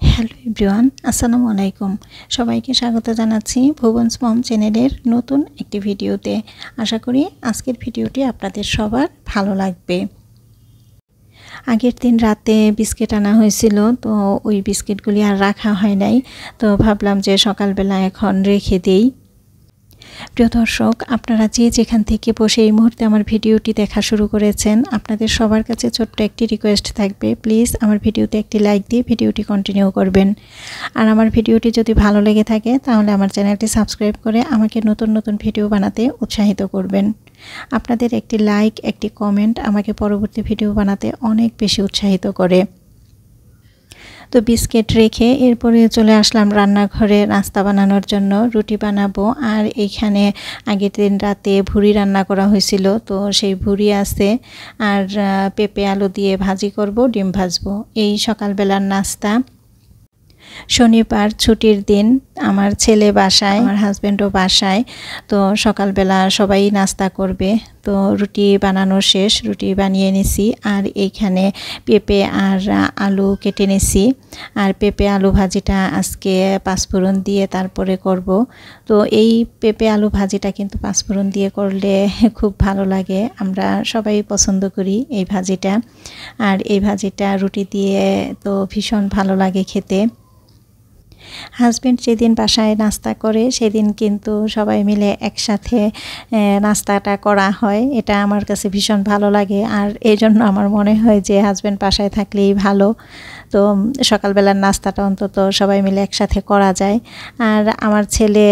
Hello everyone, আসসালামু আলাইকুম। সবাইকে স্বাগত জানাচ্ছি ভুবনস মম চ্যানেলের নতুন একটি ভিডিওতে। আশা করি আজকের ভিডিওটি আপনাদের সবার ভালো লাগবে। আগের দিন রাতে বিস্কিট আনা হয়েছিল, তো ওই বিস্কিটগুলি আর রাখা হয় নাই, তো ভাবলাম যে সকালবেলা এখন রেখে দেই। প্রিয় দর্শক, আপনারা যে যেখান থেকে বসে এই মুহূর্তে আমার ভিডিওটি দেখা শুরু করেছেন, আপনাদের সবার কাছে ছোট্ট একটি রিকোয়েস্ট থাকবে, প্লিজ আমার ভিডিওতে একটি লাইক দিয়ে ভিডিওটি কন্টিনিউ করবেন। আর আমার ভিডিওটি যদি ভালো লেগে থাকে তাহলে আমার চ্যানেলটি সাবস্ক্রাইব করে আমাকে নতুন নতুন ভিডিও বানাতে উৎসাহিত করবেন। আপনাদের একটি লাইক, একটি কমেন্ট আমাকে পরবর্তী ভিডিও বানাতে অনেক বেশি উৎসাহিত করে। তো বিস্কিট রেখে এরপরে চলে আসলাম রান্নাঘরে নাস্তা বানানোর জন্য। রুটি বানাবো, আর এইখানে আগের দিন রাতে ভুড়ি রান্না করা হয়েছিল, তো সেই ভুড়ি আছে, আর পেঁপে আলু দিয়ে ভাজি করব, ডিম ভাজবো। এই সকালবেলার নাস্তা। শনিবার ছুটির দিন, আমার ছেলে বাসায়, আমার হাজব্যান্ডও বাসায়, তো সকালবেলা সবাই নাস্তা করবে। তো রুটি বানানো শেষ, রুটি বানিয়ে নিছি, আর এইখানে পেঁপে আর আলু কেটে নিছি। আর পেঁপে আলু ভাজিটা আজকে পাঁচফোড়ন দিয়ে তারপরে করব। তো এই পেঁপে আলু ভাজিটা কিন্তু পাঁচফোড়ন দিয়ে করলে খুব ভালো লাগে, আমরা সবাই পছন্দ করি এই ভাজিটা। আর এই ভাজিটা রুটি দিয়ে তো ভীষণ ভালো লাগে খেতে। হাজব্যান্ড যেদিন বাসায় নাস্তা করে সেদিন কিন্তু সবাই মিলে একসাথে নাস্তাটা করা হয়, এটা আমার কাছে ভীষণ ভালো লাগে। আর এই জন্য আমার মনে হয় যে হাজব্যান্ড বাসায় থাকলেই ভালো, তো সকালবেলার নাস্তাটা অন্তত সবাই মিলে একসাথে করা যায়। আর আমার ছেলে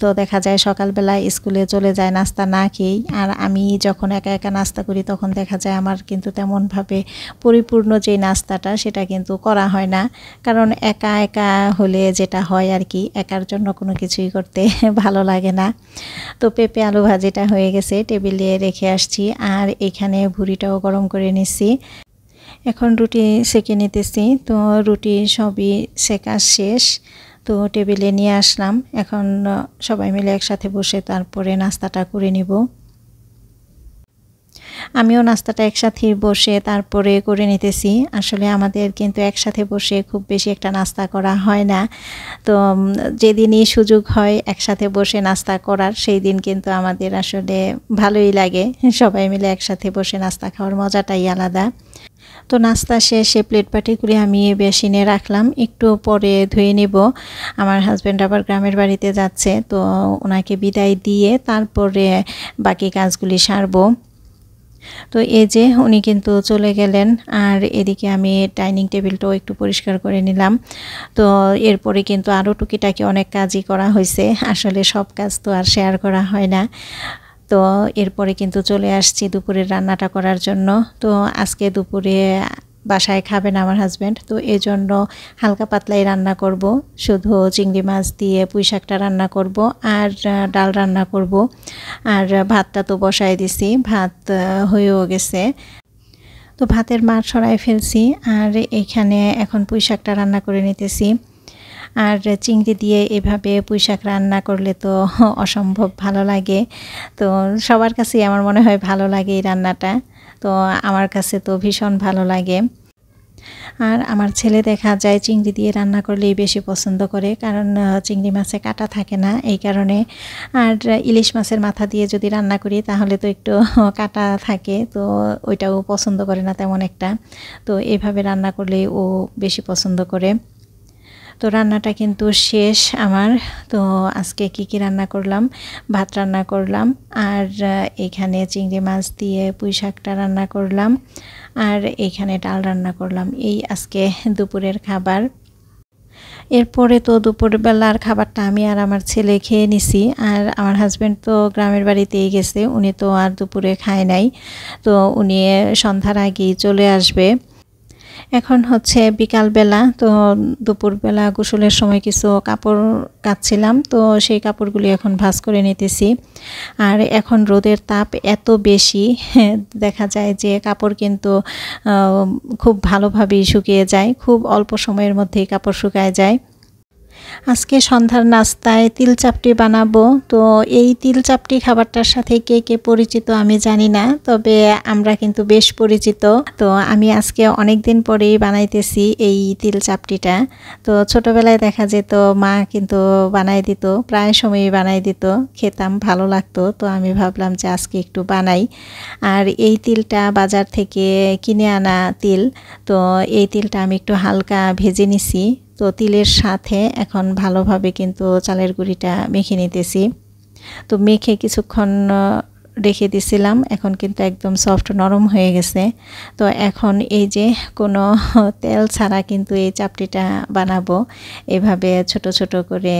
তো দেখা যায় সকালবেলা স্কুলে চলে যায় নাস্তা না খেয়েই, আর আমি যখন একা একা নাস্তা করি তখন দেখা যায় আমার কিন্তু তেমনভাবে পরিপূর্ণ যে নাস্তাটা সেটা কিন্তু করা হয় না, কারণ একা একা হলে যেটা হয় আর কি, একার জন্য কোনো কিছুই করতে ভালো লাগে না। তো পেঁপে আলু ভাজিটা হয়ে গেছে, টেবিলে রেখে আসছি, আর এখানে ভুড়িটাও গরম করে নিচ্ছি। এখন রুটি সেঁকে নিতেছি, তো রুটি সবই সেঁকা শেষ, তো টেবিলে নিয়ে আসলাম। এখন সবাই মিলে একসাথে বসে তারপরে নাস্তাটা করে নিব। আমিও নাস্তাটা একসাথে বসে তারপরে করে নিতেছি। আসলে আমাদের কিন্তু একসাথে বসে খুব বেশি একটা নাস্তা করা হয় না, তো যেদিনই সুযোগ হয় একসাথে বসে নাস্তা করার সেই দিন কিন্তু আমাদের আসলে ভালোই লাগে, সবাই মিলে একসাথে বসে নাস্তা খাওয়ার মজাটাই আলাদা। তো নাস্তা শেষে প্লেট বাটিগুলি আমি বেসিনে রাখলাম, একটু পরে ধুয়ে নেব। আমার হাজব্যান্ড আবার গ্রামের বাড়িতে যাচ্ছে, তো ওনাকে বিদায় দিয়ে তারপরে বাকি কাজগুলি সারবো। তো এই যে উনি কিন্তু চলে গেলেন, আর এদিকে আমি ডাইনিং টেবিলটাও একটু পরিষ্কার করে নিলাম। তো এরপরে কিন্তু আরও টুকিটাকি অনেক কাজই করা হয়েছে, আসলে সব কাজ তো আর শেয়ার করা হয় না। তো এরপরে কিন্তু চলে আসছি দুপুরের রান্নাটা করার জন্য। তো আজকে দুপুরে বাসায় খাবেন আমার হাজব্যান্ড, তো এই জন্য হালকা পাতলাই রান্না করব, শুধু চিংড়ি মাছ দিয়ে পুঁই শাকটা রান্না করব, আর ডাল রান্না করব। আর ভাতটা তো বসায় দিছি, ভাত হয়েও গেছে, তো ভাতের মার সরাই ফেলছি। আর এখানে এখন পুঁই শাকটা রান্না করে নিতেছি। আর চিংড়ি দিয়ে এভাবে পুঁই শাক রান্না করলে তো অসম্ভব ভালো লাগে, তো সবার কাছেই আমার মনে হয় ভালো লাগে এই রান্নাটা, তো আমার কাছে তো ভীষণ ভালো লাগে। আর আমার ছেলে দেখা যায় চিংড়ি দিয়ে রান্না করলেই বেশি পছন্দ করে, কারণ চিংড়ি মাছে কাঁটা থাকে না এই কারণে। আর ইলিশ মাছের মাথা দিয়ে যদি রান্না করি তাহলে তো একটু কাঁটা থাকে, তো ওইটাও পছন্দ করে না তেমন একটা, তো এভাবে রান্না করলেই ও বেশি পছন্দ করে। তো রান্নাটা কিন্তু শেষ আমার। তো আজকে কি রান্না করলাম, ভাত রান্না করলাম, আর এখানে চিংড়ি মাছ দিয়ে পুঁই শাকটা রান্না করলাম, আর এখানে ডাল রান্না করলাম। এই আজকে দুপুরের খাবার। এরপরে তো দুপুরবেলার খাবারটা আমি আর আমার ছেলে খেয়ে নিছি, আর আমার হাজব্যান্ড তো গ্রামের বাড়িতেই গেছে, উনি তো আর দুপুরে খায় নাই, তো উনি সন্ধ্যার আগেই চলে আসবে। এখন হচ্ছে বিকালবেলা, তো দুপুরবেলা গোসলের সময় কিছু কাপড় কাচ্ছিলাম, তো সেই কাপড়গুলি এখন ভাঁজ করে নিতেছি। আর এখন রোদের তাপ এত বেশি, দেখা যায় যে কাপড় কিন্তু খুব ভালোভাবেই শুকিয়ে যায়, খুব অল্প সময়ের মধ্যেই কাপড় শুকায় যায়। আজকে সন্ধ্যার নাস্তায় তিল চাপটি বানাবো। তো এই তিল চাপটি খাবারটার সাথে কে কে পরিচিত আমি জানি না, তবে আমরা কিন্তু বেশ পরিচিত। তো আমি আজকে অনেক দিন পরেই বানাইতেছি এই তিল চাপটিটা। তো ছোটোবেলায় দেখা যেত মা কিন্তু বানাই দিত, প্রায় সময়ই বানাই দিত, খেতাম, ভালো লাগতো। তো আমি ভাবলাম যে আজকে একটু বানাই। আর এই তিলটা বাজার থেকে কিনে আনা তিল। তো এই তিলটা আমি একটু হালকা ভেজে নিছি। তো তিলের সাথে এখন ভালোভাবে কিন্তু চালের গুঁড়িটা মেখে নিতেছি। তো মেখে কিছুক্ষণ রেখে দিছিলাম, এখন কিন্তু একদম সফট নরম হয়ে গেছে। তো এখন এই যে কোনো তেল ছাড়া কিন্তু এই চাপটিটা বানাবো, এভাবে ছোট ছোট করে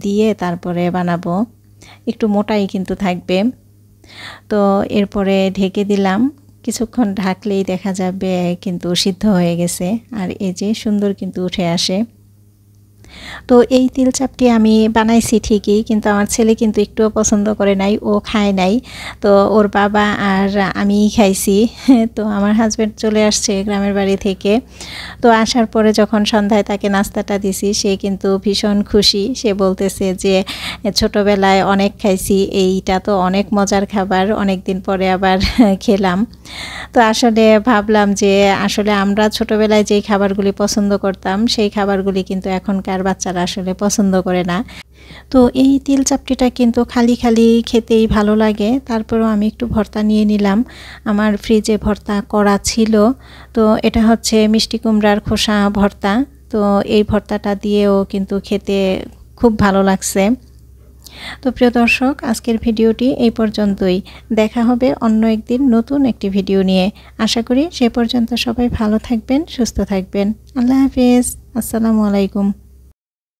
দিয়ে তারপরে বানাবো। একটু মোটাই কিন্তু থাকবে। তো এরপরে ঢেকে দিলাম, কিছুক্ষণ ঢাকলেই দেখা যাবে কিন্তু সিদ্ধ হয়ে গেছে। আর এই যে সুন্দর কিন্তু উঠে আসে। তো এই তিল চাপটি আমি বানাইছি ঠিকই, কিন্তু আমার ছেলে কিন্তু একটুও পছন্দ করে নাই, ও খায় নাই। তো ওর বাবা আর আমিই খাইছি। তো আমার হাজব্যান্ড চলে আসছে গ্রামের বাড়ি থেকে। তো আসার পরে যখন সন্ধ্যায় তাকে নাস্তাটা দিছি, সে কিন্তু ভীষণ খুশি। সে বলতেছে যে ছোটোবেলায় অনেক খাইছি, এইটা তো অনেক মজার খাবার, অনেক দিন পরে আবার খেলাম। তো আসলে ভাবলাম যে আসলে আমরা ছোটোবেলায় যেই খাবারগুলি পছন্দ করতাম, সেই খাবারগুলি কিন্তু এখনকার বাচ্চারা আসলে পছন্দ করে না। তো এই তিল চাপটিটা কিন্তু খালি খালি খেতেই ভালো লাগে। তারপরেও আমি একটু ভর্তা নিয়ে নিলাম, আমার ফ্রিজে ভর্তা করা ছিল। তো এটা হচ্ছে মিষ্টি কুমড়ার খোসা ভর্তা। তো এই ভর্তাটা দিয়েও কিন্তু খেতে খুব ভালো লাগছে। তো প্রিয় দর্শক, আজকের ভিডিওটি এই পর্যন্তই। দেখা হবে অন্য একদিন নতুন একটি ভিডিও নিয়ে। আশা করি সে পর্যন্ত সবাই ভালো থাকবেন, সুস্থ থাকবেন। আল্লাহ হাফেজ, আসসালামু আলাইকুম।